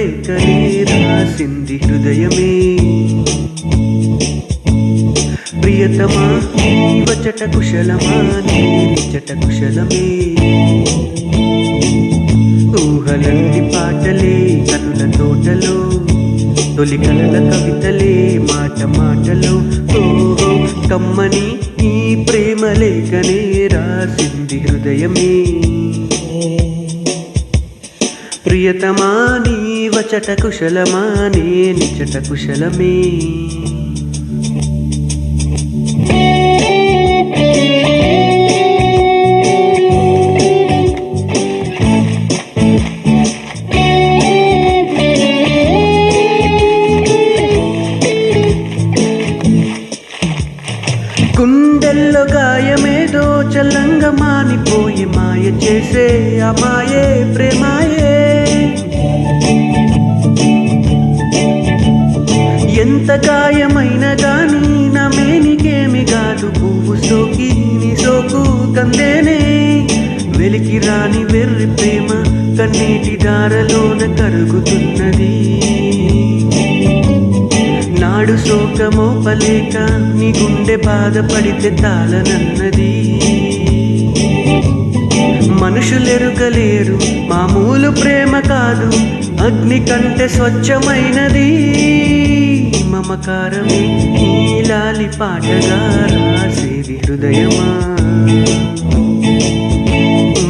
లేఖనే రాసింది హృదయమే. ప్రియతమా నీవచట కుశలమా నీచట కుశలమే. ఊహలంటి పాటలే కనుల తోటలో, తొలి కలల కవితలే మాట మాటలో. ఓహో కమ్మని ఈ ప్రేమ లేఖనే రాసింది హృదయమే. ప్రియతమా నీవచట కుశలమా నిచట కుశలమే. గుండెల్లో గాయమేదో చల్లంగా మానిపోయి మాయ చేసే అమాయే ప్రేమాయే. ఎంత గాయమైన గాని నా మేనికేమి కాదు, పువ్వు సోకి నీ సోకు కందేనే. వెలికి రాని వెర్రి ప్రేమ కన్నీటి దారలోన కరుగుతున్నది. నాడు శోకమోపలేక నీ గుండె బాధపడితే తాళనన్నది. మనుషులెరుగలేరు మామూలు ప్రేమ కాదు, అగ్ని కంటే స్వచ్ఛమైనది. మమకారమే నీలాలి పాటగా రాసేది హృదయమా.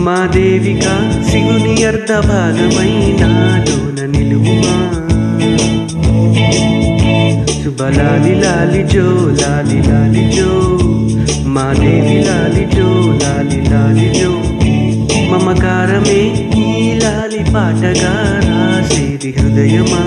మా దేవిగా శివుని అర్ధ భాగమైనాలోన నిలువుమా. శుభలాలి లాలి జో లాలి లాలి జో, మా దేవి లాలి జో లాలి లాలి జో. మమకారమే ఈ లాలి పాటగా రాసేది హృదయమా.